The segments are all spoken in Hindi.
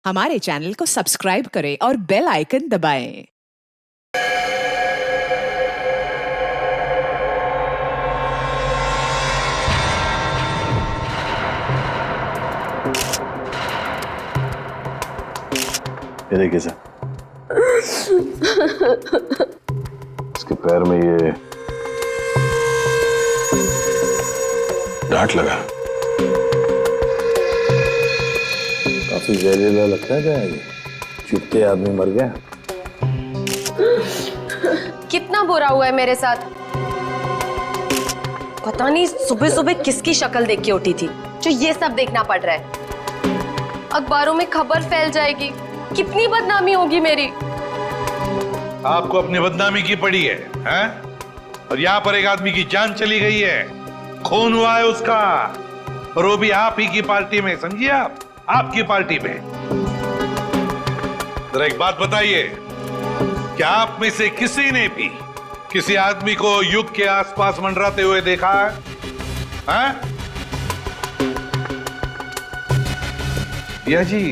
हमारे चैनल को सब्सक्राइब करें और बेल आइकन दबाएं। ये देखिए सर, इसके पैर में ये डांट लगा। काफी जहरीला लगता है क्या ये? चुपते आदमी मर गया। कितना बुरा हुआ है मेरे साथ। पता नहीं सुबह सुबह किसकी शक्ल देख के उठी थी जो ये सब देखना पड़ रहा है। अखबारों में खबर फैल जाएगी, कितनी बदनामी होगी मेरी। आपको अपनी बदनामी की पड़ी है, हैं? और यहाँ पर एक आदमी की जान चली गई है, खून हुआ है उसका, और वो भी आप ही की पार्टी में। समझिए आप, आपकी पार्टी में। जरा एक बात बताइए, क्या आप में से किसी ने भी किसी आदमी को युग के आसपास मंडराते हुए देखा है? हैं? या जी,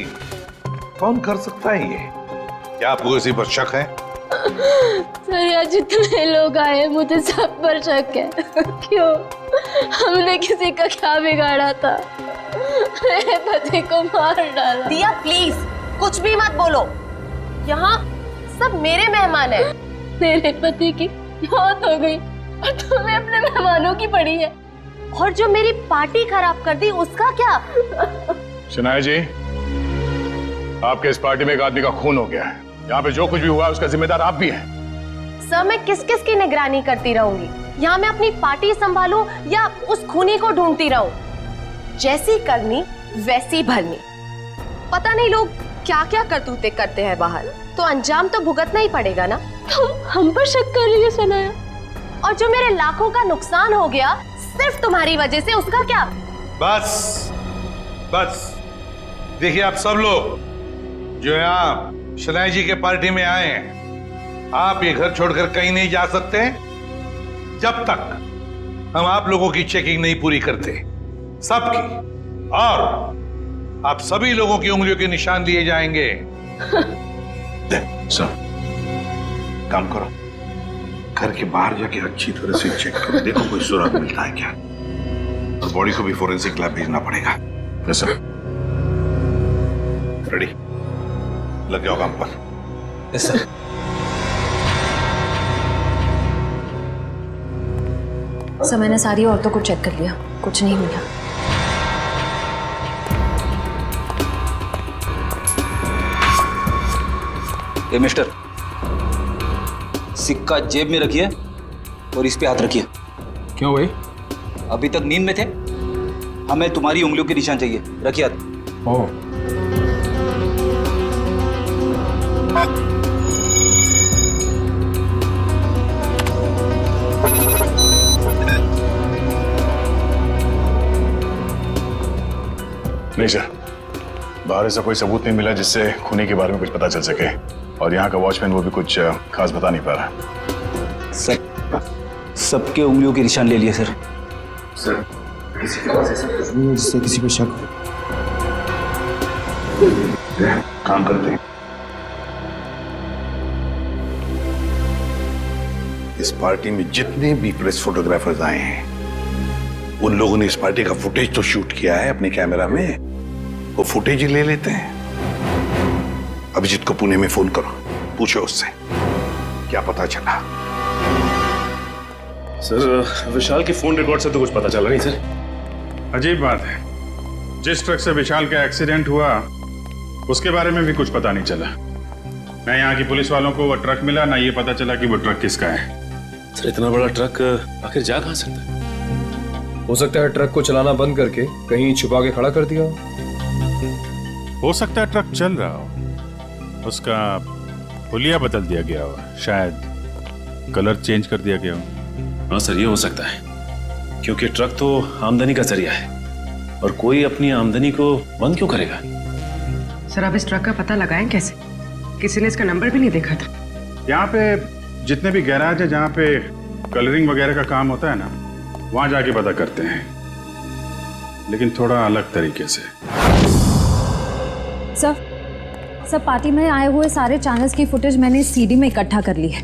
कौन कर सकता है ये? क्या आपको किसी पर शक है? सर, यहाँ जितने लोग आए मुझे सब पर शक है। क्यों? हमने किसी का क्या बिगाड़ा था? मेरे पति को मार डाला। दिया प्लीज कुछ भी मत बोलो, यहाँ सब मेरे मेहमान हैं। मेरे पति की मौत हो गई और तुम्हें अपने मेहमानों की पड़ी है। और जो मेरी पार्टी खराब कर दी उसका क्या? शनाया जी, आपके इस पार्टी में एक आदमी का खून हो गया है। यहाँ पे जो कुछ भी हुआ उसका जिम्मेदार आप भी हैं। सर, मैं किस किस की निगरानी करती रहूंगी? यहाँ मैं अपनी पार्टी संभालूं या उस खूनी को ढूंढती रहूं? जैसी करनी वैसी भरनी। पता नहीं लोग क्या क्या करतूते करते हैं बाहर, तो अंजाम तो भुगतना ही पड़ेगा ना। तुम हम पर शक कर रही है सनाया? और जो मेरे लाखों का नुकसान हो गया सिर्फ तुम्हारी वजह से, उसका क्या? बस बस, देखिए आप सब लोग जो यहाँ शनाया जी के पार्टी में आए हैं, आप ये घर छोड़कर कहीं नहीं जा सकते जब तक हम आप लोगों की चेकिंग नहीं पूरी करते, सबकी। और आप सभी लोगों की उंगलियों के निशान लिए जाएंगे। सब काम करो, घर के बाहर जाके अच्छी तरह से चेक करो, देखो कोई सुराग मिलता है क्या। और बॉडी को भी फोरेंसिक लैब भेजना पड़ेगा। सर रेडी, लग जाओ काम पर। Yes sir. सर, मैंने सारी औरतों को चेक कर लिया, कुछ नहीं मिला। ए मिस्टर, सिक्का जेब में रखिए और इस पे हाथ रखिए। क्यों भाई? अभी तक नींद में थे, हमें तुम्हारी उंगलियों के निशान चाहिए। रखिए हाथ। ओह, नहीं सर, बाहर ऐसा कोई सबूत नहीं मिला जिससे खूनी के बारे में कुछ पता चल सके, और यहाँ का वॉचमैन वो भी कुछ खास बता नहीं पा रहा। सर, सबके उंगलियों के निशान ले लिए सर। सर किसी के पास ऐसा कुछ नहीं है जिससे किसी पे शक हो। काम करते हैं। इस पार्टी में जितने भी प्रेस फोटोग्राफर्स आए हैं, उन लोगों ने इस पार्टी का फुटेज तो शूट किया है अपने कैमरा में, वो फुटेज ही ले लेते हैं। अभिजीत को पुणे में फोन करो, पूछो उससे क्या पता चला। सर, विशाल के फोन रिकॉर्ड से तो कुछ पता चला नहीं सर। अजीब बात है, जिस ट्रक से विशाल का एक्सीडेंट हुआ उसके बारे में भी कुछ पता नहीं चला। ना यहाँ की पुलिस वालों को वो ट्रक मिला, ना ये पता चला कि वो ट्रक किसका है। सर, इतना बड़ा ट्रक आखिर जा कहाँ सकता है? हो सकता है ट्रक को चलाना बंद करके कहीं छुपा के खड़ा कर दिया हो सकता है ट्रक चल रहा हो, उसका हुलिया बदल दिया गया हो, शायद कलर चेंज कर दिया गया हो। हाँ सर, ये हो सकता है, क्योंकि ट्रक तो आमदनी का जरिया है और कोई अपनी आमदनी को बंद क्यों करेगा? सर, अब इस ट्रक का पता लगाएं कैसे? किसी ने इसका नंबर भी नहीं देखा था। यहाँ पे जितने भी गैराज है जहाँ पे कलरिंग वगैरह का काम होता है ना, वहां जाके पता करते हैं, लेकिन थोड़ा अलग तरीके से। सर, सब पार्टी में आए हुए सारे चैनल्स की फुटेज मैंने सीडी में इकट्ठा कर ली है।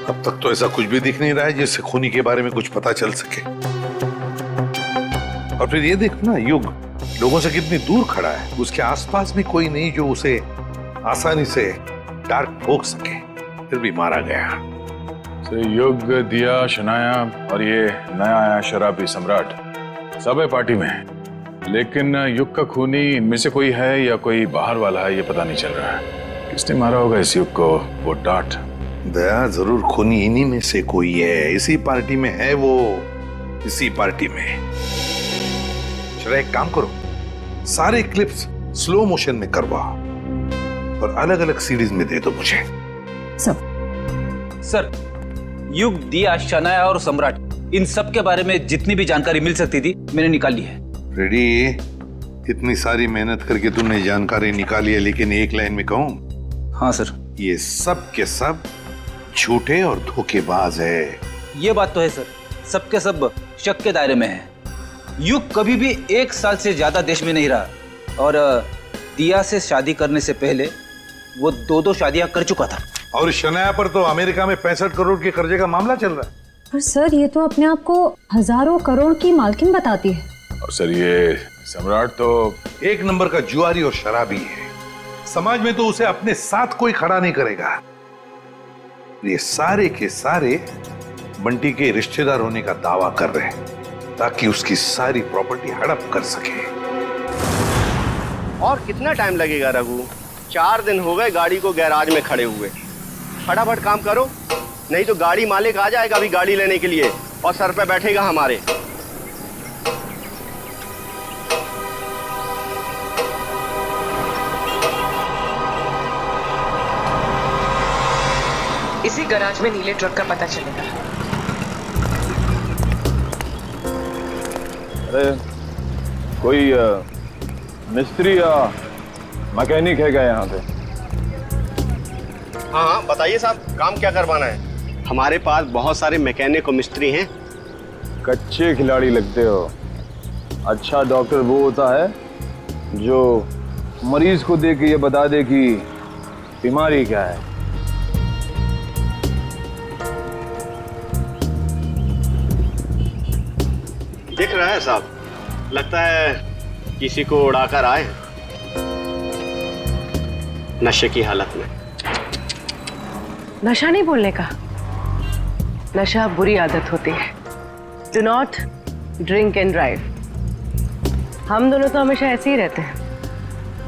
अब तक तो ऐसा कुछ भी दिख नहीं रहा है जिससे खूनी के बारे में कुछ पता चल सके। और फिर ये देखो ना, युग लोगों से कितनी दूर खड़ा है, उसके आसपास भी कोई नहीं जो उसे आसानी से डार्क ठोक सके, फिर भी मारा गया। युग, दिया, शनाया और ये नया आया शराबी सम्राट सब है पार्टी में, लेकिन युग का खूनी इनमें से कोई है या कोई बाहर वाला है ये पता नहीं चल रहा है। किसने मारा होगा इस युग को? वो डांट दया, जरूर खूनी इन्हीं में से कोई है, इसी पार्टी में है वो, इसी पार्टी में। चलो एक काम करो, सारे क्लिप्स स्लो मोशन में करवाओ और अलग अलग सीरीज में दे दो मुझे। सर, युग, दिया, शनाया और सम्राट, इन सब के बारे में जितनी भी जानकारी मिल सकती थी मैंने निकाल ली है। रेडी, इतनी सारी मेहनत करके तुमने जानकारी निकाली है, लेकिन एक लाइन में कहूं? हाँ सर। ये सब के सब झूठे और धोखेबाज है। ये बात तो है सर, सबके सब शक के दायरे में है। युग कभी भी 1 साल से ज्यादा देश में नहीं रहा और दिया से शादी करने से पहले वो 2 शादियां कर चुका था। और शनाया पर तो अमेरिका में 65 करोड़ के कर्जे का मामला चल रहा है। पर सर ये तो अपने आप को हजारों करोड़ की मालकिन बताती है। और सर ये सम्राट तो एक नंबर का जुआरी और शराबी है। समाज में तो उसे अपने साथ कोई खड़ा नहीं करेगा। ये सारे के सारे बंटी के रिश्तेदार होने का दावा कर रहे हैं ताकि उसकी सारी प्रॉपर्टी हड़प कर सके। और कितना टाइम लगेगा रघु? 4 दिन हो गए गाड़ी को गैराज में खड़े हुए। फटाफट काम करो, नहीं तो गाड़ी मालिक आ जाएगा अभी गाड़ी लेने के लिए और सर पे बैठेगा हमारे। इसी गैराज में नीले ट्रक का पता चलेगा। अरे कोई मिस्त्री या मैकेनिक है क्या यहाँ पे? हाँ बताइए साहब, काम क्या करवाना है? हमारे पास बहुत सारे मैकेनिक और मिस्त्री हैं। कच्चे खिलाड़ी लगते हो। अच्छा डॉक्टर वो होता है जो मरीज को देख के ये बता दे कि बीमारी क्या है। दिख रहा है साहब, लगता है किसी को उड़ाकर आए नशे की हालत में। नशा नहीं बोलने का, नशा बुरी आदत होती है। Do not drink and drive. हम दोनों तो हमेशा ऐसे ही रहते हैं,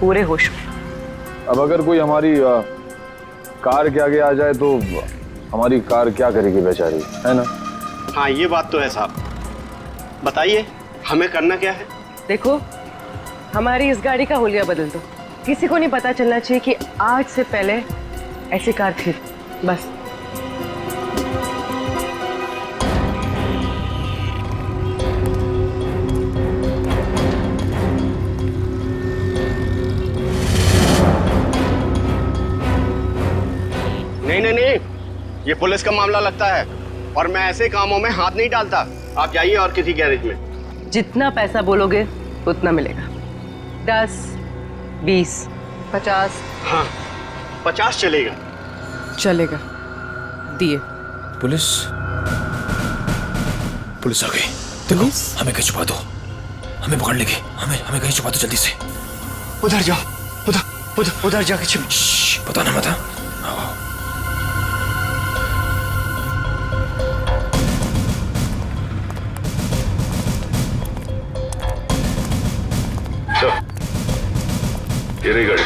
पूरे होश में। अब अगर कोई हमारी कार के आगे आ जाए तो हमारी कार क्या करेगी बेचारी, है ना? हाँ ये बात तो है साहब। बताइए हमें करना क्या है? देखो, हमारी इस गाड़ी का हुलिया बदल दो। किसी को नहीं पता चलना चाहिए कि आज से पहले ऐसी कार थी, बस। नहीं नहीं नहीं, ये पुलिस का मामला लगता है और मैं ऐसे कामों में हाथ नहीं डालता। आप जाइए और किसी गैरेज में। जितना पैसा बोलोगे उतना मिलेगा। 10, 20, 50। हाँ 50 चलेगा। चलेगा, दिए। पुलिस पुलिस आ गई। देखो हमें कहीं छुपा दो, हमें पकड़ लेगी। हमें कहीं छुपा दो जल्दी से। उधर जाओ, उधर जाके छिप। पता ना मत। ये रही गाड़ी।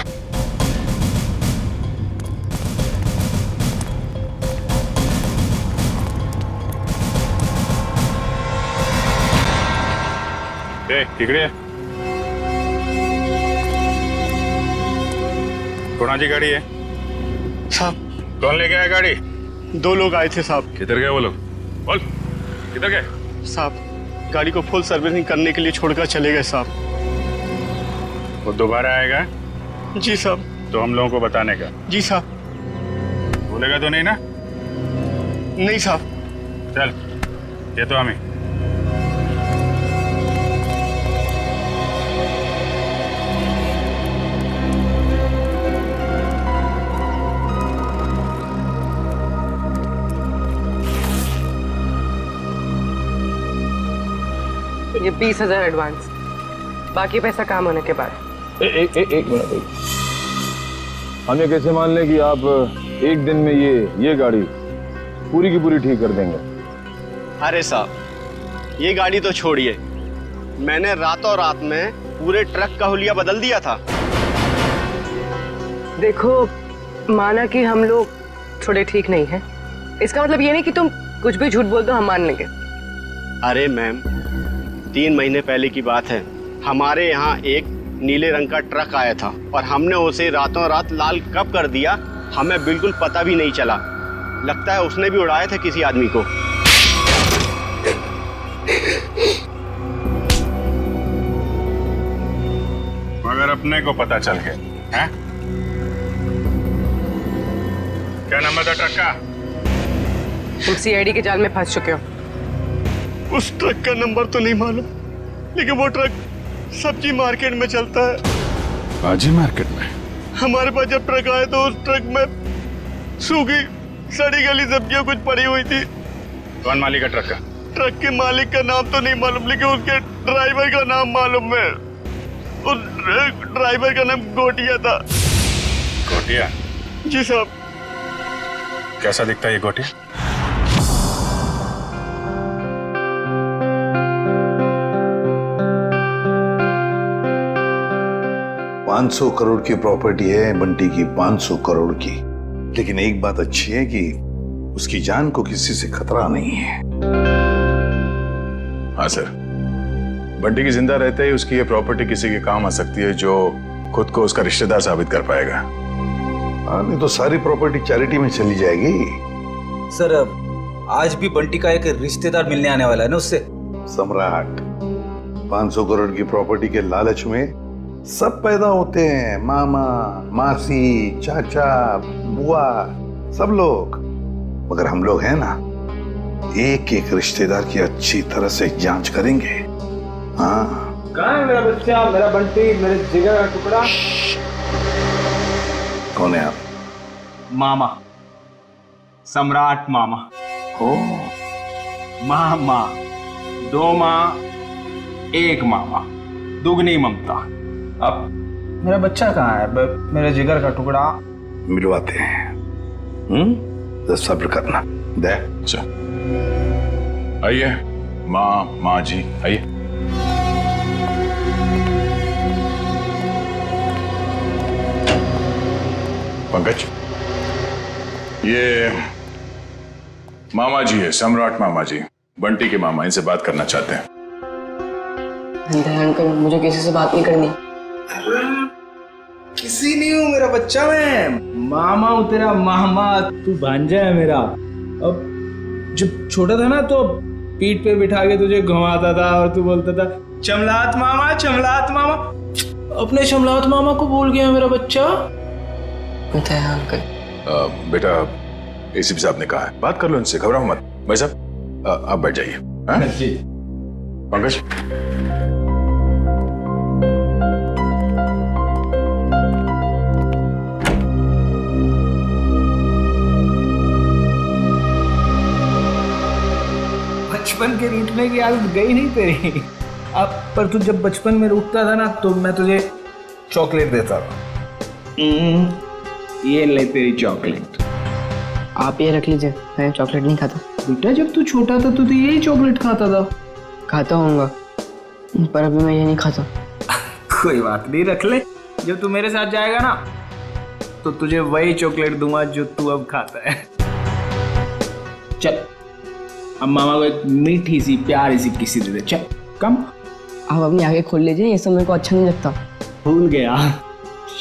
तिकडे कोणाची गाड़ी है साहब? कौन लेके आया गाड़ी? 2 लोग आए थे साहब। किधर गए वो लोग? बोल किधर गए? साहब गाड़ी को फुल सर्विसिंग करने के लिए छोड़कर चले गए साहब। वो दोबारा आएगा? जी साहब। तो हम लोगों को बताने का। जी साहब। बोलेगा तो नहीं ना? नहीं साहब। चल, ये तो हमें। ये 20,000 एडवांस, बाकी पैसा काम होने के बाद। एक मिनट। हम ये कैसे मान लें कि आप एक दिन में ये गाड़ी पूरी की पूरी ठीक कर देंगे? अरे साहब, ये गाड़ी तो छोड़िए, मैंने रातों रात में पूरे ट्रक का हुलिया बदल दिया था। देखो, माना कि हम लोग थोड़े ठीक नहीं हैं, इसका मतलब ये नहीं कि तुम कुछ भी झूठ बोल दो हम मान लेंगे। अरे मैम, 3 महीने पहले की बात है, हमारे यहाँ एक नीले रंग का ट्रक आया था और हमने उसे रातों रात लाल कब कर दिया, हमें बिल्कुल पता भी नहीं चला। लगता है उसने भी उड़ाया था किसी आदमी को। मगर अपने को पता चल गया है? क्या नंबर था ट्रक का? तुम सीआईडी के जाल में फंस चुके हो। उस ट्रक का नंबर तो नहीं मालूम, लेकिन वो ट्रक सब्जी मार्केट में चलता है। सब्जी मार्केट में? हमारे पास जब ट्रक आया तो उस ट्रक में सूखी सड़ी गली सब्जियां कुछ पड़ी हुई थी। कौन मालिक है ट्रक का? ट्रक के मालिक का नाम तो नहीं मालूम, लेकिन उसके ड्राइवर का नाम मालूम है। उस ड्राइवर का नाम गोटिया था। गोटिया? जी साहब। कैसा दिखता है ये गोटिया? $500 करोड़ की प्रॉपर्टी है बंटी की, 500 करोड़ की। लेकिन एक बात अच्छी है कि उसकी जान को किसी से खतरा नहीं है। हाँ सर, बंटी की जिंदा रहते ही उसकी ये प्रॉपर्टी किसी के काम आ सकती है जो खुद को उसका रिश्तेदार साबित कर पाएगा। हाँ, नहीं तो सारी प्रॉपर्टी चैरिटी में चली जाएगी। सर, आज भी बंटी का एक रिश्तेदार मिलने आने वाला है ना उससे। सम्राट, 500 करोड़ की प्रॉपर्टी के लालच में सब पैदा होते हैं, मामा, मासी, चाचा, बुआ, सब लोग। मगर हम लोग हैं ना, एक एक रिश्तेदार की अच्छी तरह से जांच करेंगे। हाँ। कहाँ है मेरा बच्चा, मेरा बंटी, मेरे जिगर का टुकड़ा? कौन है आप? मामा, सम्राट मामा। ओ, मामा, 2 माँ, 1 मामा, दुगनी ममता। अब मेरा बच्चा कहाँ है, मेरे जिगर का टुकड़ा? मिलवाते हैं। तो सब्र करना। दे। अच्छा, आइए माँ जी, आइए। पंकज, ये मामा जी है, सम्राट मामा जी, बंटी के मामा, इनसे बात करना चाहते हैं। अंकल, मुझे किसी से बात नहीं करनी। किसी नहीं हूँ मेरा बच्चा, मैं मामा हूँ तेरा मामा, तू भांजा है मेरा। अब जब छोटा था ना तो पीठ पे बिठा के तुझे घुमाता था और तू बोलता था चमलात मामा, चमलात मामा। अपने चमलात मामा को भूल गया मेरा बच्चा। अंकल बेटा, एसीपी साहब ने कहा है, बात कर लो इनसे, घबराओ मत। भाई साहब, आप बैठ जाइए। जी पंकज, बचपन के रूठने की आदत गई नहीं तेरी। अब पर तू जब बचपन में रूठता था ना तो मैं तुझे चॉकलेट देता था। ये ले तेरी चॉकलेट। आप ये रख लीजिए, मैं चॉकलेट नहीं खाता। बेटा, जब तू छोटा था तो यही चॉकलेट खाता था। खाता होऊंगा, पर अभी मैं ये नहीं खाता। कोई बात नहीं, रख ले। जब तू मेरे साथ जाएगा ना तो तुझे वही चॉकलेट दूंगा जो तू अब खाता है। चल, अब मामा को एक मीठी सी प्यारी सी किसी दे दे। चल कम। आप अपनी आगे खोल लीजिए, ये सब मेरे को अच्छा नहीं लगता। भूल गया,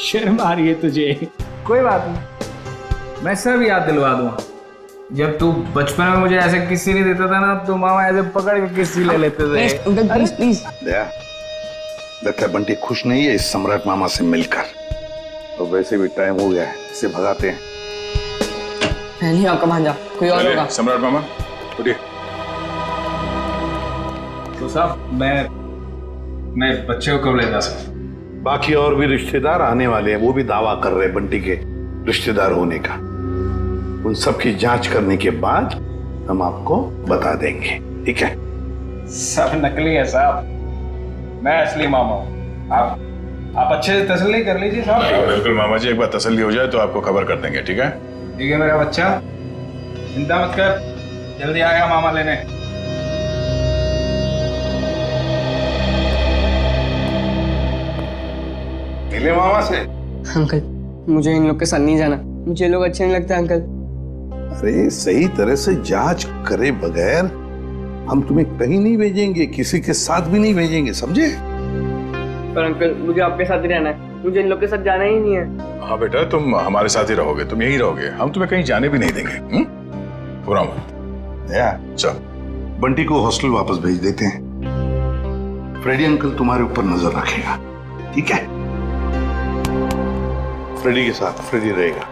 शर्म आ रही है तुझे। कोई बात नहीं, मैं सब याद दिलवा दूंगा। जब तू बचपन में मुझे ऐसे किस्सी नहीं देता था ना तो मामा ऐसे पकड़ के किस्सी ले लेते थे। Please please. लगता है बंटी खुश नहीं है इस सम्राट मामा से मिलकर। तो वैसे भी टाइम हो गया है, इसे भगाते हैं। नहीं आपका भांजा, कोई और होगा। सम्राट मामा उठिए। तो साहब मैं बच्चे को कब ले जा सकता? बाकी और भी रिश्तेदार आने वाले हैं, वो भी दावा कर रहे हैं बंटी के रिश्तेदार होने का। उन सब की जांच करने के बाद हम आपको बता देंगे, ठीक है? सब नकली है साहब, मैं असली मामा हूँ। आप अच्छे से तसल्ली कर लीजिए साहब। बिल्कुल मामा जी, एक बार तसल्ली हो जाए तो आपको खबर कर देंगे, ठीक है? ठीक है मेरा बच्चा, चिंता मत कर, जल्दी आएगा मामा लेने। मिले मामा से? अंकल मुझे इन लोग के साथ नहीं जाना, मुझे लोग अच्छे नहीं लगते अंकल। अरे सही तरह से जांच करे बगैर हम तुम्हें कहीं नहीं भेजेंगे, किसी के साथ भी नहीं भेजेंगे, समझे? पर अंकल मुझे आपके साथ ही रहना है, मुझे इन लोग के साथ जाना ही नहीं है। हाँ बेटा, तुम हमारे साथ ही रहोगे, तुम यहीं रहोगे, हम तुम्हें कहीं जाने भी नहीं देंगे। पूरा चल, बंटी को हॉस्टल वापस भेज देते हैं। फ्रेडी अंकल तुम्हारे ऊपर नजर रखेगा, ठीक है? फ्रेडी के साथ फ्रेडी रहेगा।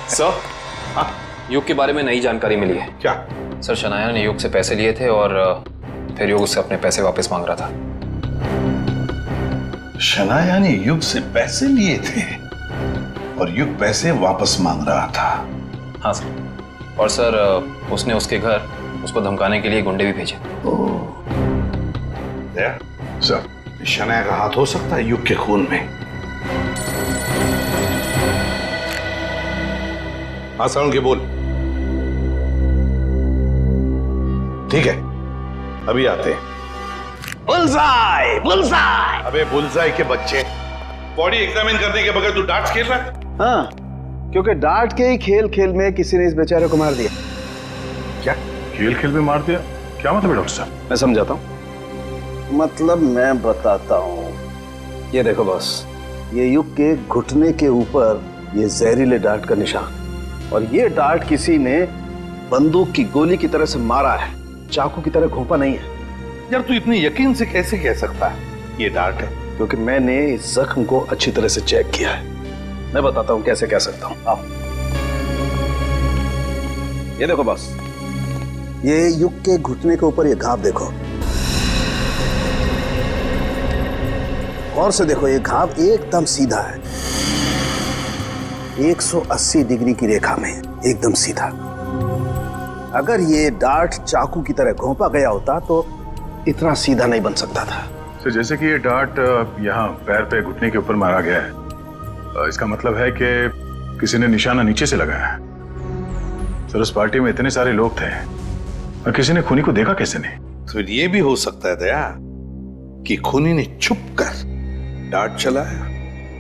सर, युग के बारे में नई जानकारी मिली है। क्या? सर, शनाया ने युग से पैसे लिए थे और फिर युग उससे अपने पैसे वापस मांग रहा था। शनाया ने युग से पैसे लिए थे और युग पैसे वापस मांग रहा था? हाँ सर, और सर उसने उसके घर उसको धमकाने के लिए गुंडे भी भेजे। सर, शनाया का हाथ हो सकता है युग के खून में। हाँ साउंड के बोल। ठीक है, अभी आते हैं। Bullseye, bullseye. अबे बुलसाई के बच्चे, बॉडी एग्जामिन करने के बगैर तू डार्ट्स खेल रहा है? हाँ, क्योंकि डार्ट के ही खेल खेल में किसी ने इस बेचारे को मार दिया। क्या खेल खेल में मार दिया? क्या मतलब है डॉक्टर साहब? मैं समझाता हूँ। मतलब मैं बताता हूँ। ये देखो बॉस, ये युग के घुटने के ऊपर ये जहरीले डार्ट का निशान, और ये डार्ट किसी ने बंदूक की गोली की तरह से मारा है, चाकू की तरह घोंपा नहीं है। यार तू इतनी यकीन से कैसे कह सकता है ये डार्ट है? क्योंकि मैंने इस जख्म को अच्छी तरह से चेक किया है। मैं बताता हूँ कैसे कह सकता हूँ। आप ये देखो बॉस, ये युग के घुटने के ऊपर ये घाव देखो, और से देखो, ये घाव एकदम सीधा है, 180 डिग्री की रेखा में एकदम सीधा। अगर ये डार्ट चाकू की तरह घोंपा गया होता तो इतना सीधा नहीं बन सकता था। तो जैसे कि ये डार्ट यहाँ पैर पे घुटने के ऊपर मारा गया है, इसका मतलब है कि किसी ने निशाना नीचे से लगाया है। सर, उस पार्टी में इतने सारे लोग थे और किसी ने खूनी को देखा कैसे नहीं? तो ये भी हो सकता है दया कि खूनी ने छुप कर डार्ट चलाया,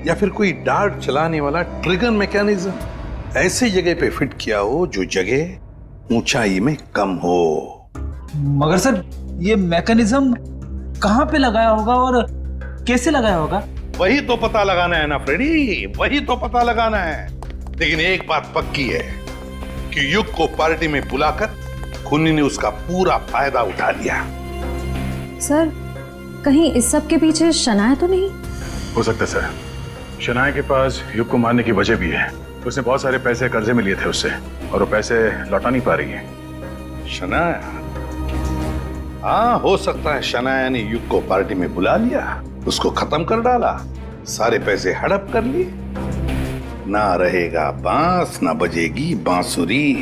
या फिर कोई डार्ट चलाने वाला ट्रिगर मैकेनिज्म ऐसी जगह पे फिट किया हो जो जगह ऊंचाई में कम हो। मगर सर, ये मैकेनिज्म कहाँ पे लगाया होगा और कैसे लगाया होगा? वही तो पता लगाना है ना फ्रेडी, वही तो पता लगाना है। लेकिन एक बात पक्की है कि युग को पार्टी में बुलाकर खूनी ने उसका पूरा फायदा उठा लिया। सर, कहीं इस सब के पीछे शनाया तो नहीं? हो सकता है सर, शनाया के पास युग को मारने की वजह भी है। उसने बहुत सारे पैसे कर्जे में लिए थे उससे, और वो पैसे लौटा नहीं पा रही है। शनाया? हाँ, हो सकता है शनाया ने युग को पार्टी में बुला लिया, उसको खत्म कर डाला, सारे पैसे हड़प कर लिए। ना रहेगा बांस, ना बजेगी बांसुरी।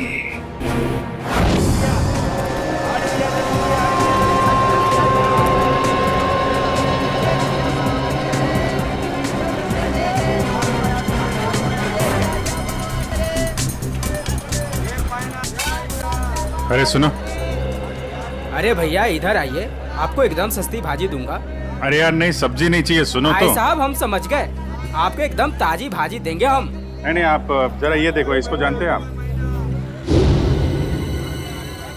अरे सुनो। अरे भैया इधर आइए, आपको एकदम सस्ती भाजी दूंगा। अरे यार नहीं, सब्जी नहीं चाहिए, सुनो तो। भाई साहब, हम समझ गए, आपको एकदम ताजी भाजी देंगे हम। नहीं, आप जरा ये देखो, इसको जानते हैं आप?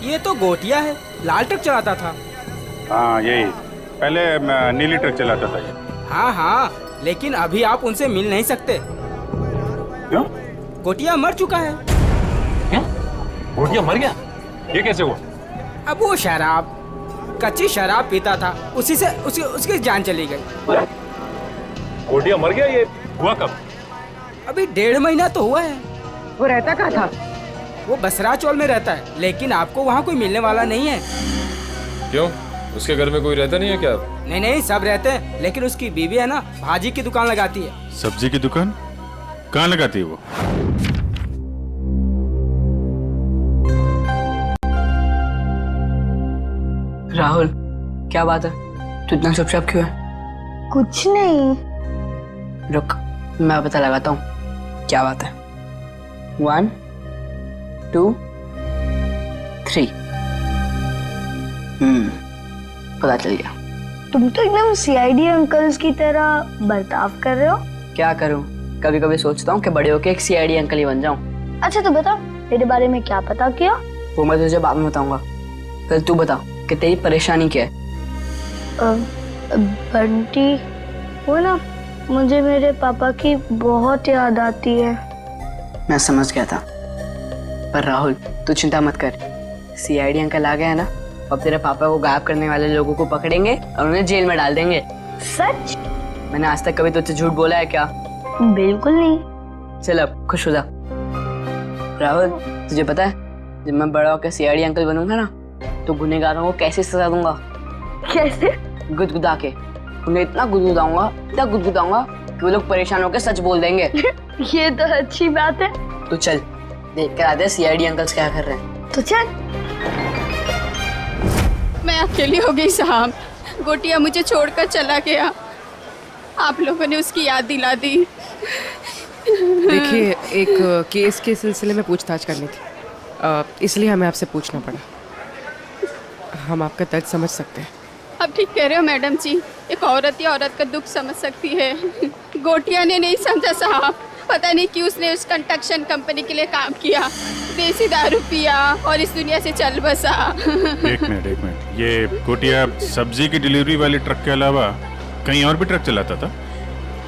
ये तो गोटिया है, लाल ट्रक चलाता था। हाँ यही, पहले नीली ट्रक चलाता था ये। हाँ हाँ, लेकिन अभी आप उनसे मिल नहीं सकते। क्यों? गोटिया मर चुका है। क्या? गोटिया मर गया? ये कैसे हुआ? अब वो शराब, कच्ची शराब पीता था, उसी से उसकी जान चली गई। गोटिया मर गया? ये हुआ कब? अभी 1.5 महीना तो हुआ है। वो रहता कहाँ था? वो बसरा चौल में रहता है, लेकिन आपको वहाँ कोई मिलने वाला नहीं है। क्यों, उसके घर में कोई रहता नहीं है क्या? नहीं नहीं, सब रहते हैं, लेकिन उसकी बीवी है ना, भाजी की दुकान लगाती है। सब्जी की दुकान कहाँ लगाती है वो? राहुल, क्या बात है? तू इतना चुपचाप क्यों है? कुछ नहीं। रुक, मैं पता लगाता हूँ क्या बात है। 1 2 3। पता चल गया। तुम तो एकदम सीआईडी अंकल्स की तरह बर्ताव कर रहे हो। क्या करूँ, कभी कभी सोचता हूँ कि बड़े होके एक सीआईडी अंकल ही बन जाऊँ। अच्छा तो बता, मेरे बारे में क्या पता किया? वो मैं तुझे बाद में बताऊंगा। पहले तू बता कि तेरी परेशानी क्या है। बंटी, वो ना, मुझे मेरे पापा की बहुत याद आती है। मैं समझ गया था, पर राहुल तू चिंता मत कर। सीआईडी अंकल आ गया है ना, अब तेरे पापा को गायब करने वाले लोगों को पकड़ेंगे और उन्हें जेल में डाल देंगे। सच? मैंने आज तक कभी तुझसे झूठ बोला है क्या? बिल्कुल नहीं। चल अब खुश हो जा। राहुल, तुझे पता है जब मैं बड़ा होकर सीआईडी अंकल बनूंगा ना, तो गुनहगारों को कैसे सजा दूंगा? कैसे? गुदगुदा के। उन्हें इतना गुदगुदाऊंगा कि वो लोग परेशान होकर सच बोल देंगे। ये तो अच्छी बात है। तो चल देख कर आते हैं सीआईडी अंकल्स क्या कर रहे हैं। तो चल। मैं अकेली हो गई साहब, गोटिया मुझे छोड़कर चला गया। आप लोगों ने उसकी याद दिला दी। देखिए, एक केस के सिलसिले में पूछताछ करनी थी, इसलिए हमें आपसे पूछना पड़ा। हम आपका दर्द समझ सकते हैं। अब ठीक कह रहे हो मैडम जी, एक औरत या औरत का दुख समझ सकती है। गोटिया ने नहीं समझा साहब, पता नहीं क्यों उसने उस कंस्ट्रक्शन कंपनी के लिए काम किया, देसी दारू पिया और इस दुनिया से चल बसा। एक मिनट, ये गोटिया सब्जी की डिलीवरी वाली ट्रक के अलावा कहीं और भी ट्रक चलाता था?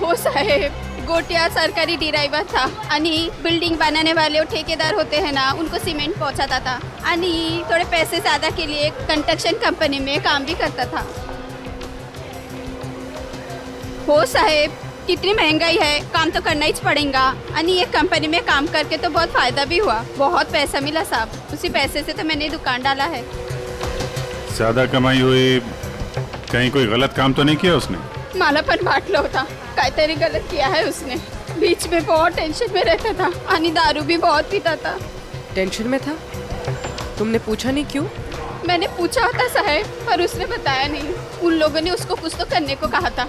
हो साहेब, गोटिया सरकारी ड्राइवर था आणि बिल्डिंग बनाने वाले ठेकेदार होते हैं ना, उनको सीमेंट पहुंचाता था आणि थोड़े पैसे ज्यादा के लिए कंस्ट्रक्शन कंपनी में काम भी करता था। हो साहेब, कितनी महंगाई है, काम तो करना ही पड़ेगा। आणि ये कंपनी में काम करके तो बहुत फायदा भी हुआ, बहुत पैसा मिला साहब। उसी पैसे से तो मैंने दुकान डाला है। ज्यादा कमाई हुई, कहीं कोई गलत काम तो नहीं किया उसने? मला पण वाटलं होता काहीतरी गलत किया है उसने। बीच में बहुत टेंशन में रहता था आणि दारू भी बहुत पीता था। टेंशन में था? तुमने पूछा नहीं क्यों? मैंने पूछा होता साहब, पर उसने बताया नहीं। उन लोगों ने उसको कुछ तो करने को कहा था।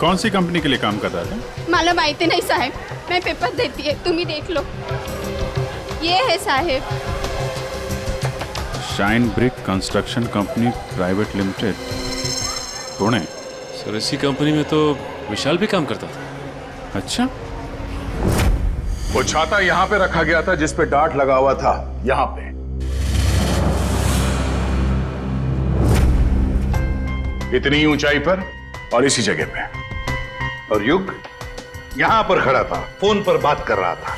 कौन सी कंपनी के लिए काम कर रहा था? मला माहिती नहीं साहब, मैं पेपर देती है, तुम ही देख लो। ये है साहब, shine brick construction company private limited, Pune. Sir इसी कंपनी में तो विशाल भी काम करता था। अच्छा, वो छाता यहाँ पे रखा गया था जिस पे डार्ट लगा हुआ था, यहाँ पे। इतनी ऊंचाई पर और इसी जगह पे। और युग यहां पर खड़ा था, फोन पर बात कर रहा था।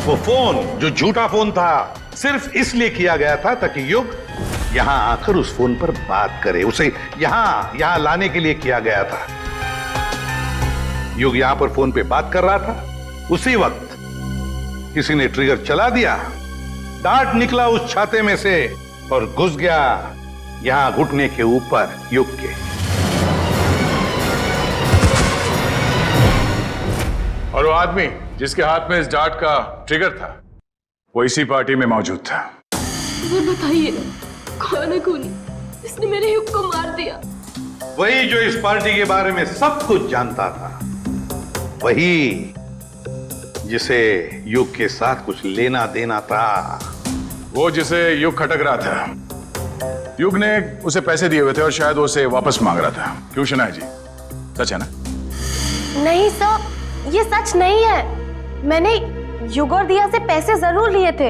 वो फोन जो झूठा फोन था, सिर्फ इसलिए किया गया था ताकि युग यहां आकर उस फोन पर बात करे। उसे यहां लाने के लिए किया गया था। युग यहां पर फोन पे बात कर रहा था, उसी वक्त किसी ने ट्रिगर चला दिया, डार्ट निकला उस छाते में से और घुस गया यहां घुटने के ऊपर युग के। और वो आदमी जिसके हाथ में इस डार्ट का ट्रिगर था, वो इसी पार्टी में मौजूद था। मुझे बताइए ना, कौन है खूनी? इसने मेरे युग को मार दिया। वही जो इस पार्टी के बारे में सब कुछ जानता था, वही जिसे युग के साथ कुछ लेना देना था। वो जिसे युग खटक रहा था। युग ने उसे पैसे दिए हुए थे और शायद वो उसे वापस मांग रहा था। क्यों शनाया जी, सच है ना? नहीं सर, ये सच नहीं है। मैंने युग और दिया से पैसे जरूर लिए थे,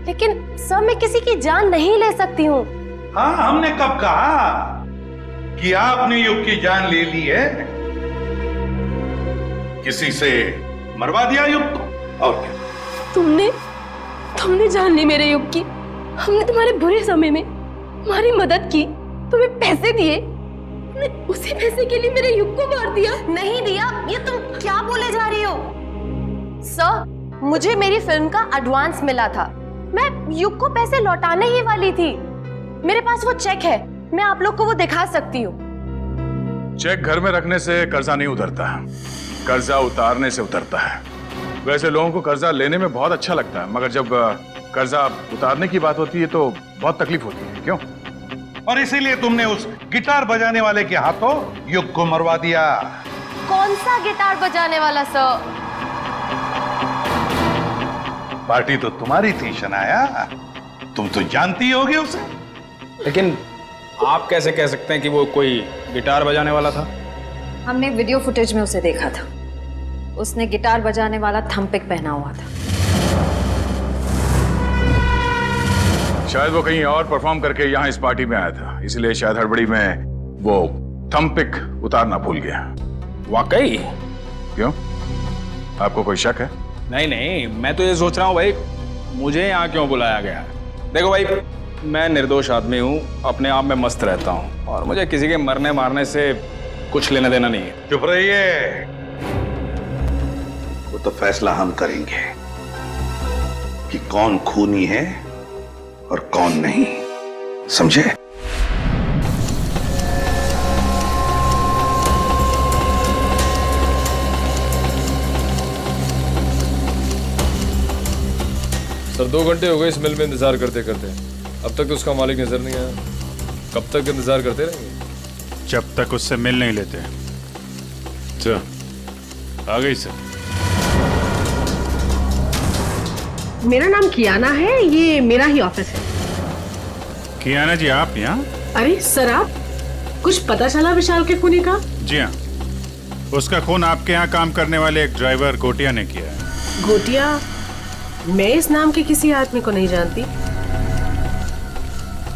लेकिन सर मैं किसी की जान नहीं ले सकती हूँ। हाँ, हमने कब कहा कि आपने युग की जान ले ली है? किसी से मरवा दिया युग को, और क्या? तुमने जान ली मेरे युग की। हमने तुम्हारे बुरे समय में तुम्हारी मदद की, तुम्हें पैसे दिए, तुमने उसी पैसे के लिए मेरे युग को मार दिया। नहीं दिया, ये तुम क्या बोले जा रही हो? मुझे मेरी फिल्म का एडवांस मिला था। मैं युग को पैसे लौटाने ही वाली थी। मेरे पास वो चेक है, मैं आप लोग को वो दिखा सकती हूँ। चेक घर में रखने से कर्जा नहीं उतरता, कर्जा उतारने से उतरता है। वैसे लोगों को कर्जा लेने में बहुत अच्छा लगता है, मगर जब कर्जा उतारने की बात होती है तो बहुत तकलीफ होती है। क्यों? और इसीलिए तुमने उस गिटार बजाने वाले के हाथों युग को मरवा दिया। कौन सा गिटार बजाने वाला सर? पार्टी तो तुम्हारी थी शनाया, तुम तो जानती होगी उसे। लेकिन आप कैसे कह सकते हैं कि वो कोई गिटार बजाने वाला था? हमने वीडियो फुटेज में उसे देखा था। उसने गिटार बजाने वाला थंपिक पहना हुआ था। शायद वो कहीं और परफॉर्म करके यहाँ इस पार्टी में आया था, इसलिए शायद हड़बड़ी में वो थंपिक उतारना भूल गया। वाकई? क्यों? आपको कोई शक है? नहीं नहीं, मैं तो ये सोच रहा हूँ भाई, मुझे यहाँ क्यों बुलाया गया है? देखो भाई, मैं निर्दोष आदमी हूँ, अपने आप में मस्त रहता हूँ और मुझे किसी के मरने मारने से कुछ लेना देना नहीं है। चुप रहिए, वो तो फैसला हम करेंगे कि कौन खूनी है और कौन नहीं, समझे? सर 2 घंटे हो गए इस मिल में इंतजार करते करते, अब तक उसका मालिक नजर नहीं आया। कब तक इंतजार करते रहेंगे? जब तक उससे मिल नहीं लेते। अच्छा, आ गई सर। मेरा नाम कियाना है, ये मेरा ही ऑफिस है। कियाना जी, आप यहाँ? अरे सर, आप कुछ पता चला विशाल के खूनी का? जी हाँ, उसका खून आपके यहाँ काम करने वाले एक ड्राइवर गोटिया ने किया है। गोटिया? मैं इस नाम के किसी आदमी को नहीं जानती।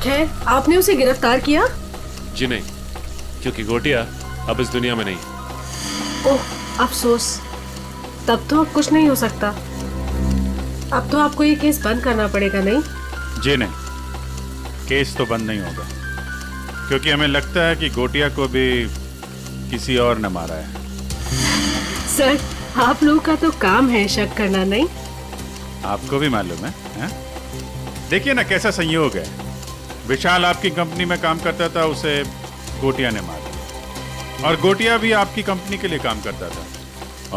खैर, आपने उसे गिरफ्तार किया? जी नहीं, क्योंकि गोटिया अब इस दुनिया में नहीं। ओह, अफसोस। तब तो अब कुछ नहीं हो सकता। अब तो आपको ये केस बंद करना पड़ेगा, नहीं? जी नहीं, केस तो बंद नहीं होगा, क्योंकि हमें लगता है कि गोटिया को भी किसी और ने मारा है। सर, आप लोगों का तो काम है शक करना, नहीं? आपको भी मालूम है? देखिए ना कैसा संयोग है। विशाल आपकी कंपनी में काम करता था, उसे गोटिया ने मारा, और गोटिया भी आपकी कंपनी के लिए काम करता था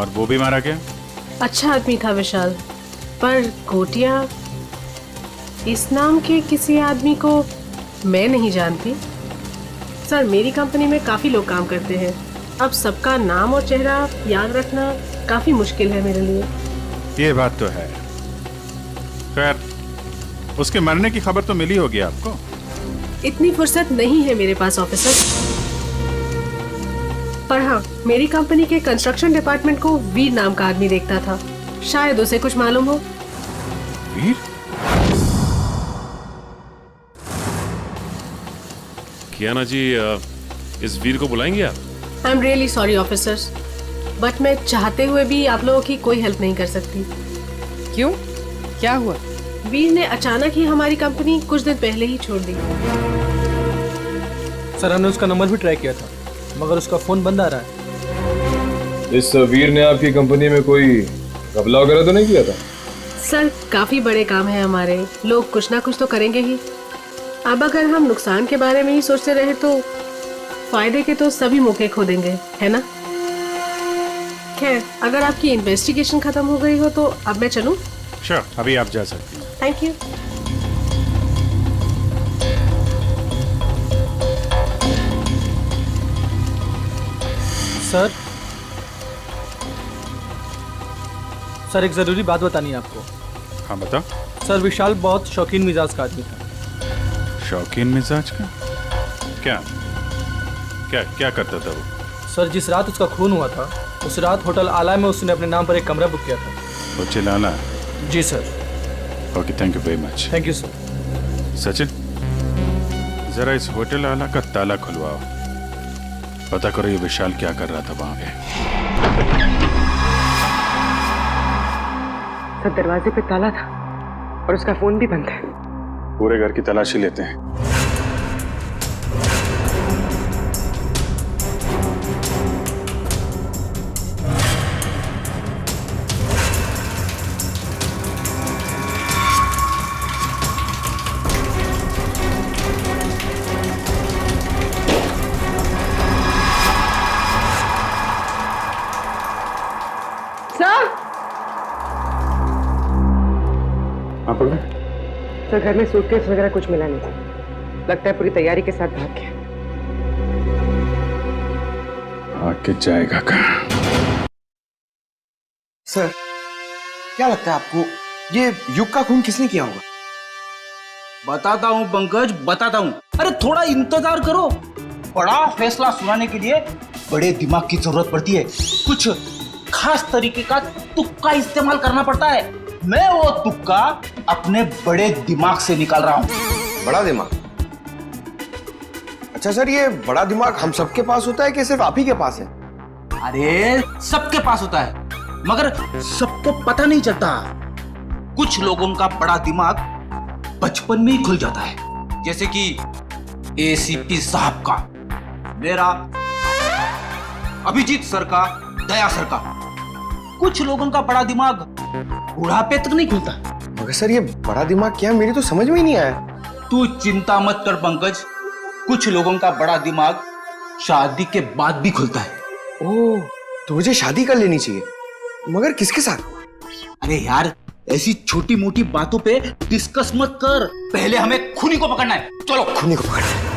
और वो भी मारा गया। अच्छा आदमी था विशाल, पर गोटिया, इस नाम के किसी आदमी को मैं नहीं जानती। सर, मेरी कंपनी में काफी लोग काम करते हैं, अब सबका नाम और चेहरा याद रखना काफी मुश्किल है मेरे लिए। ये बात तो है। खैर, उसके मरने की खबर तो मिली होगी आपको? इतनी फुर्सत नहीं है मेरे पास ऑफिसर, पर हाँ, मेरी कंपनी के कंस्ट्रक्शन डिपार्टमेंट को वीर नाम का आदमी देखता था, शायद उसे कुछ मालूम हो। वीर? कियाना जी, इस वीर को बुलाएंगे आप? I am really sorry officers, but मैं चाहते हुए भी आप लोगों की कोई हेल्प नहीं कर सकती। क्यों? क्या हुआ? वीर ने अचानक ही हमारी कंपनी कुछ दिन पहले ही छोड़ दी। सर, हमने उसका नंबर भी ट्राई किया था, मगर उसका फोन बंद आ रहा है। इस वीर ने आपकी कंपनी में कोई घपला वगैरह तो नहीं किया था? सर, काफी बड़े काम है हमारे, लोग कुछ ना कुछ तो करेंगे ही। अब अगर हम नुकसान के बारे में ही सोचते रहे तो फायदे के तो सभी मौके खो देंगे, है ना? खैर, अगर आपकी इन्वेस्टिगेशन खत्म हो गई हो तो अब मैं चलूं? श्योर, अभी आप जा सकती हैं। Thank you. सर, एक जरूरी बात बतानी है आपको। हाँ बता। सर, विशाल बहुत शौकीन मिजाज का आदमी था। शौकीन मिजाज का? क्या क्या क्या करता था वो? सर, जिस रात उसका खून हुआ था, उस रात होटल आला में उसने अपने नाम पर एक कमरा बुक किया था। होटल आला? जी sir. Okay, thank you very much. Thank you sir. Sachin, जरा इस होटल आला का ताला खुलवाओ, पता करो ये विशाल क्या कर रहा था वहां पे। तो दरवाजे पे ताला था और उसका फोन भी बंद है। पूरे घर की तलाशी लेते हैं। सर हाँ पकड़े। सर घर में सूटकेस वगैरह कुछ मिला नहीं, लगता है पूरी तैयारी के साथ भाग गया। आके जाएगा कहाँ? सर क्या लगता है आपको ये युग का खून किसने किया होगा? बताता हूँ पंकज, बताता हूँ। अरे थोड़ा इंतजार करो। बड़ा फैसला सुनाने के लिए बड़े दिमाग की जरूरत पड़ती है। कुछ खास तरीके का तुक्का इस्तेमाल करना पड़ता है। मैं वो तुक्का अपने बड़े दिमाग से निकाल रहा हूँ। बड़ा दिमाग? अच्छा सर, ये बड़ा दिमाग हम सबके पास होता है कि सिर्फ आप ही के पास है? अरे सबके पास होता है, मगर सबको पता नहीं चलता। कुछ लोगों का बड़ा दिमाग बचपन में ही खुल जाता है, जैसे कि एसीपी साहब का, मेरा, अभिजीत सर का, दया सर का। कुछ लोगों का बड़ा दिमाग बुढ़ापे तक नहीं खुलता। मगर सर ये बड़ा दिमाग क्या है, मेरी तो समझ में ही नहीं आया। तू चिंता मत कर पंकज, कुछ लोगों का बड़ा दिमाग शादी के बाद भी खुलता है। ओह, तो मुझे शादी कर लेनी चाहिए, मगर किसके साथ? अरे यार, ऐसी छोटी मोटी बातों पे डिस्कस मत कर, पहले हमें खूनी को पकड़ना है। चलो खूनी को पकड़ना है।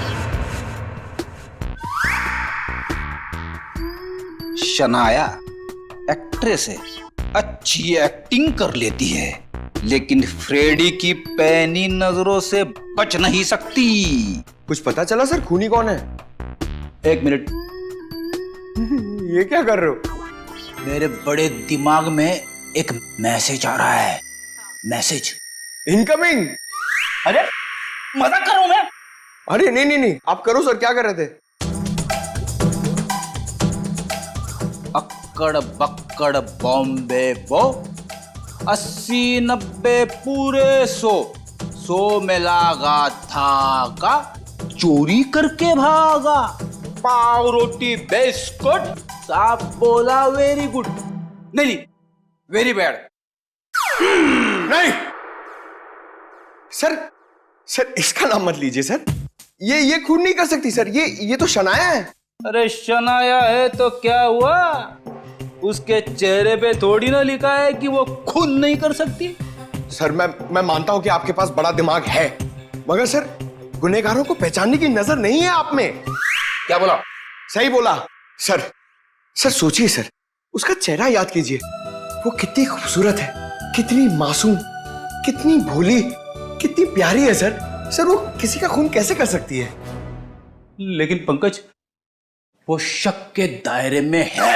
शनाया एक्ट्रेस है, अच्छी एक्टिंग कर लेती है, लेकिन फ्रेडी की पैनी नजरों से बच नहीं सकती। कुछ पता चला सर खूनी कौन है? एक मिनट। ये क्या कर रहे हो? मेरे बड़े दिमाग में एक मैसेज आ रहा है। Message incoming. अरे मजाक कर रहा हूं मैं। अरे नहीं, आप करो सर, क्या कर रहे थे? अक्कड़ बक्कड़ बॉम्बे बो, 80-90 पूरे 100 में लागा धागा, चोरी करके भागा, पाव रोटी बिस्कुट, साहब बोला वेरी गुड। नहीं, वेरी बैड। नहीं सर इसका नाम मत लीजिए सर, ये खून नहीं कर सकती सर, ये तो शनाया है। अरे शनाया है तो क्या हुआ? उसके चेहरे पे थोड़ी ना लिखा है कि वो खून नहीं कर सकती। सर मैं मानता हूं कि आपके पास बड़ा दिमाग है, मगर सर गुनहगारों को पहचानने की नजर नहीं है आप में। क्या बोला? सही बोला सर। सर सोचिए सर, उसका चेहरा याद कीजिए, वो कितनी खूबसूरत है, कितनी मासूम, कितनी भोली, कितनी प्यारी है सर। सर वो किसी का खून कैसे कर सकती है? लेकिन पंकज, वो शक के दायरे में है,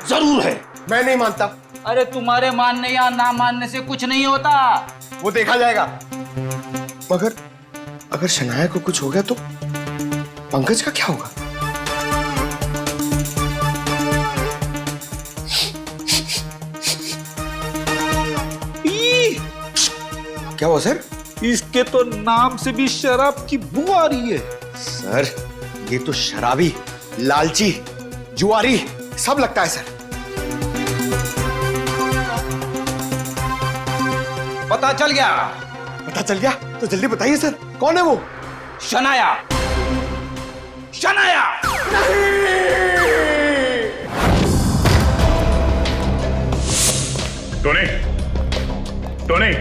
जरूर है। मैं नहीं मानता। अरे तुम्हारे मानने या ना मानने से कुछ नहीं होता, वो देखा जाएगा। मगर अगर शनाया को कुछ हो गया तो पंकज का क्या होगा? क्या हुआ सर? इसके तो नाम से भी शराब की बू आ रही है। सर ये तो शराबी, लालची, जुआरी सब लगता है सर। पता चल गया? पता चल गया तो जल्दी बताइए सर, कौन है वो? Shanaya. Shanaya. Tony, Tony,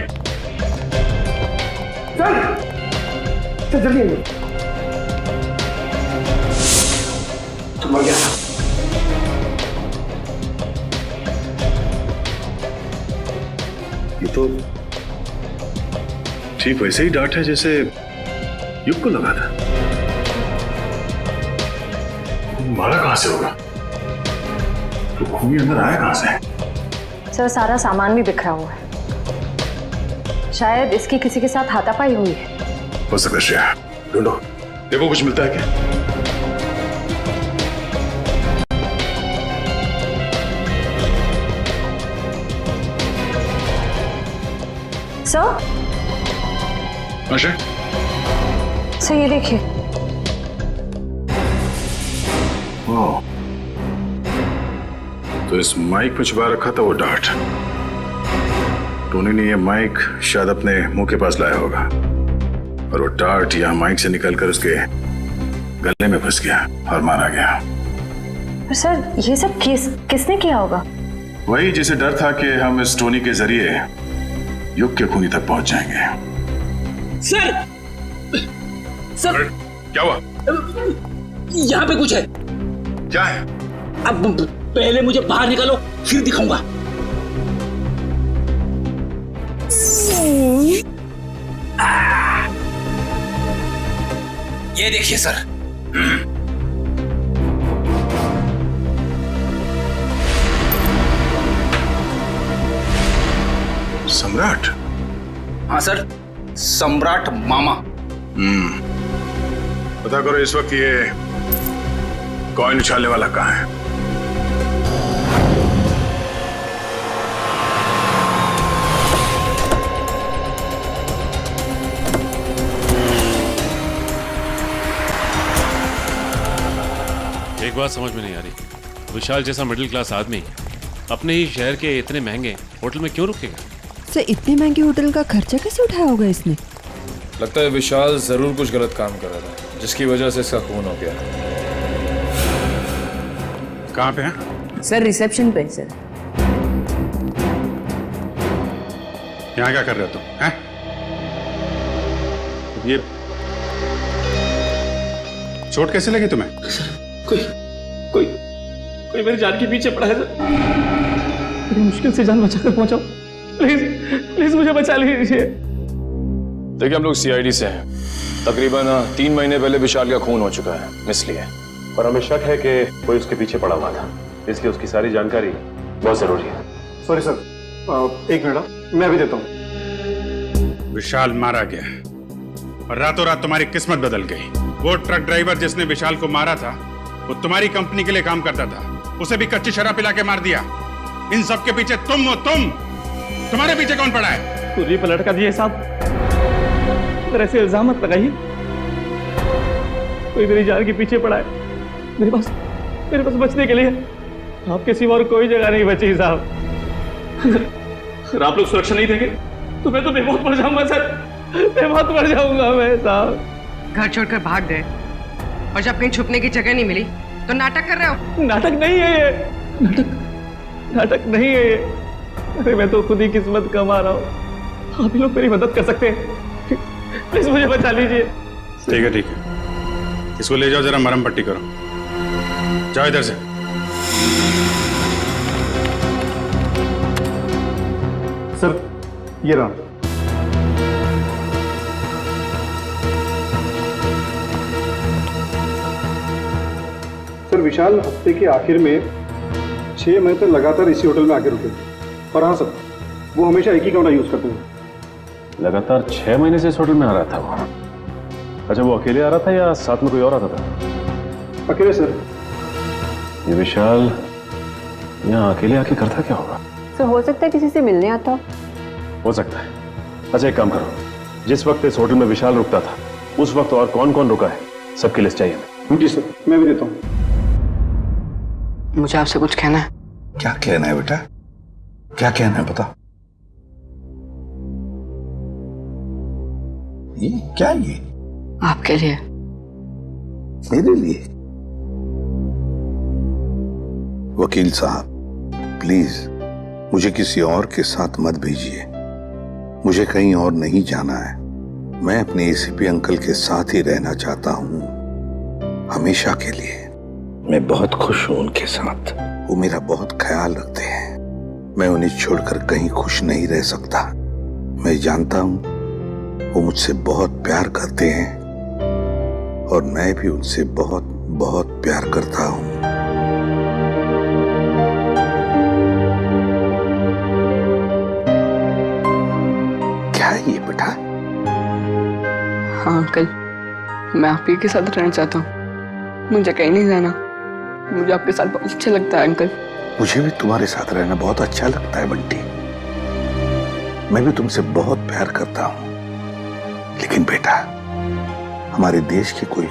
sir जल्दी आइए। तो मर गया। ये तो ठीक वैसे ही डांट है जैसे युग को लगा था। मारा कहां से होगा? तो खूनी अंदर आया कहां से? सर सारा सामान भी बिखरा हुआ है, शायद इसकी किसी के साथ हाथापाई हुई है। हो सकता है श्रेया, ढूंढो, देखो कुछ मिलता है क्या? सर, अशय, सर ये देखिए। ओह, तो इस माइक में छुपा रखा था वो डार्ट। टोनी ने ये माइक शायद अपने मुंह के पास लाया होगा और वो डार्ट यहाँ माइक से निकलकर उसके गले में फंस गया और मारा गया। पर सर ये सब किसने किया होगा? वही जिसे डर था कि हम इस टोनी के जरिए युग के खूनी तक पहुंच जाएंगे। सर सर क्या हुआ? यहाँ पे कुछ है। क्या है? अब पहले मुझे बाहर निकालो, फिर दिखाऊंगा। ये देखिए सर। सम्राट? हाँ सर, सम्राट मामा। पता करो इस वक्त ये कॉइन उछालने वाला कहाँ है? एक बात समझ में नहीं आ रही, विशाल जैसा मिडिल क्लास आदमी अपने ही शहर के इतने महंगे होटल में क्यों रुकेगा? सर इतने महंगे होटल का खर्चा कैसे उठाया होगा इसने? लगता है विशाल जरूर कुछ गलत काम कर रहा था, जिसकी वजह से इसका खून हो गया। कहाँ पे हैं? सर रिसेप्शन पे सर। यहाँ क्या कर रहे हो तुम? हैं? ये चोट कैसे लगी तुम्हें? कोई मेरी जान के पीछे पड़ा है सर। बड़ी मुश्किल से जान बचाकर पहुंचाओ, प्लीज मुझे बचा लीजिए। देखिए हम लोग सीआईडी से हैं। तकरीबन 3 महीने पहले विशाल का खून हो चुका है, इसलिए। पर हमें शक है कि कोई उसके पीछे पड़ा हुआ था, इसलिए उसकी सारी जानकारी बहुत जरूरी है। सॉरी सर, एक मिनट मैं भी देता हूँ। विशाल मारा गया और रातों रात तुम्हारी किस्मत बदल गई। वो ट्रक ड्राइवर जिसने विशाल को मारा था वो तुम्हारी कंपनी के लिए काम करता था, उसे भी कच्ची शराब पिला के मार दिया। इन सब के पीछे तुम हो। तुम्हारे पीछे कौन पड़ा है? पूरी पलट कर दिए साहब, मेरे से इल्जाम मत लगाइए। कोई मेरी जान के पीछे पड़ा है। मेरे पास बचने के लिए आपके सिवा और कोई जगह नहीं बची साहब। अगर आप लोग सुरक्षा नहीं देंगे तो मैं तो बेमौत मर जाऊंगा सर, बेमौत मर जाऊंगा मैं साहब। घर छोड़कर भाग गए और जब कहीं छुपने की जगह नहीं मिली तो नाटक कर रहे हो? नाटक नहीं है ये, नाटक नहीं है ये। अरे मैं तो खुद ही किस्मत कमा रहा हूँ। आप लोग मेरी मदद कर सकते हैं, प्लीज मुझे बचा लीजिए। ठीक है, इसको ले जाओ, जरा मरहम पट्टी करो। जाओ इधर से। सर ये रहा। सर विशाल हफ्ते के आखिर में 6 महीने तक लगातार इसी होटल में आके रुके। और हाँ सर, वो हमेशा एक ही कमरा यूज करते हैं। लगातार 6 महीने से इस होटल में आ रहा था वो? अच्छा, वो अकेले आ रहा था या साथ में कोई और आता था? अकेले सर। ये विशाल यहाँ अकेले आके करता क्या होगा? सर हो सकता है किसी से मिलने आता हो सकता है। अच्छा एक काम करो, जिस वक्त इस होटल में विशाल रुकता था उस वक्त और कौन कौन रुका है सबकी लिस्ट चाहिए हमें। जी सर, मैं भी देता हूँ। मुझे आपसे कुछ कहना है। क्या कहना है बेटा? क्या कहना है बता। ये क्या? ये आपके लिए। मेरे लिए? वकील साहब प्लीज मुझे किसी और के साथ मत भेजिए। मुझे कहीं और नहीं जाना है। मैं अपने एसीपी अंकल के साथ ही रहना चाहता हूँ, हमेशा के लिए। मैं बहुत खुश हूँ उनके साथ। वो मेरा बहुत ख्याल रखते हैं। मैं उन्हें छोड़कर कहीं खुश नहीं रह सकता। मैं जानता हूँ वो मुझसे बहुत प्यार करते हैं और मैं भी उनसे बहुत बहुत प्यार करता हूँ। क्या है ये बेटा? हाँ अंकल, मैं आप ही के साथ रहना चाहता हूँ। मुझे कहीं नहीं जाना। मुझे आपके साथ बहुत अच्छा लगता है अंकल। मुझे भी तुम्हारे साथ रहना बहुत अच्छा लगता है बंटी। मैं भी तुमसे बहुत प्यार करता हूँ। लेकिन बेटा, हमारे देश के कोई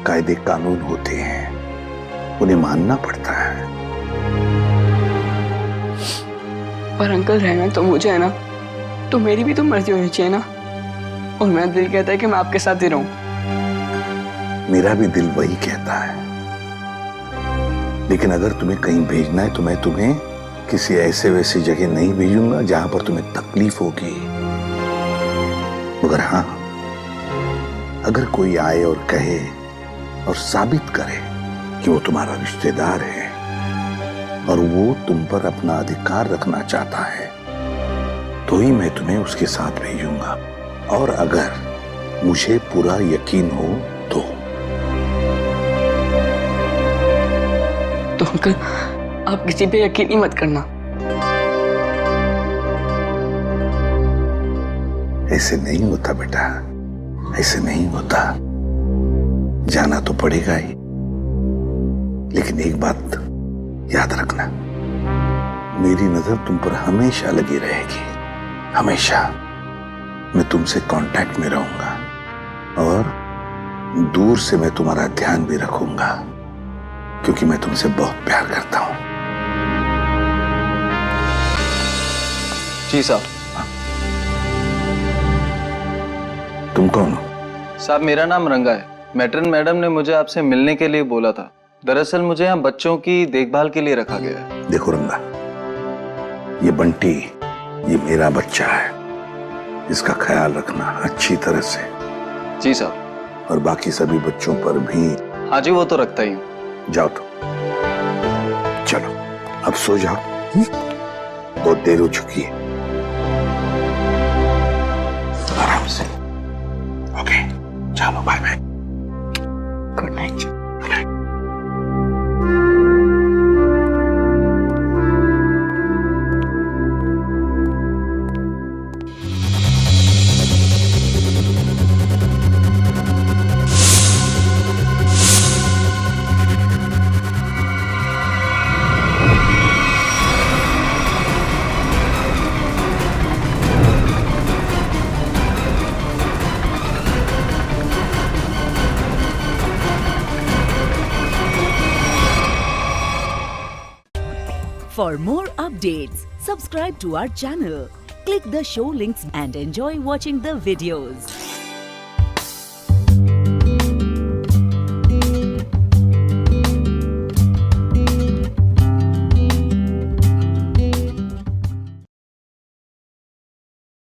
कायदे कानून होते हैं, उन्हें मानना पड़ता है। पर अंकल रहना तो मुझे है ना, तो मेरी भी तो मर्जी होनी चाहिए ना। और मेरा दिल कहता है कि मैं आपके साथ ही रहूं। मेरा भी दिल वही कहता है। लेकिन अगर तुम्हें कहीं भेजना है तो मैं तुम्हें किसी ऐसे वैसी जगह नहीं भेजूंगा जहां पर तुम्हें तकलीफ होगी। मगर हाँ, अगर कोई आए और कहे और साबित करे कि वो तुम्हारा रिश्तेदार है और वो तुम पर अपना अधिकार रखना चाहता है, तो ही मैं तुम्हें उसके साथ भेजूंगा। और अगर मुझे पूरा यकीन हो तो अंकल आप किसी पे यकीन ही मत करना। ऐसे नहीं होता बेटा, ऐसे नहीं होता। जाना तो पड़ेगा ही, लेकिन एक बात याद रखना, मेरी नजर तुम पर हमेशा लगी रहेगी, हमेशा। मैं तुमसे कांटेक्ट में रहूंगा और दूर से मैं तुम्हारा ध्यान भी रखूंगा, क्योंकि मैं तुमसे बहुत प्यार करता हूं। जी साहब। तुम कौन हो? साहब मेरा नाम रंगा है। मैट्रन मैडम ने मुझे आपसे मिलने के लिए बोला था। दरअसल मुझे यहाँ बच्चों की देखभाल के लिए रखा गया है। देखो रंगा, ये बंटी, ये मेरा बच्चा है, इसका ख्याल रखना अच्छी तरह से। जी साहब। और बाकी सभी बच्चों पर भी। हाँ जी, वो तो रखता ही हूँ। जाओ तो, चलो अब सो जाओ, बहुत देर हो चुकी है। आराम से। ओके, चलो bye bye. Good night. For more updates, subscribe to our channel, click the show links and enjoy watching the videos.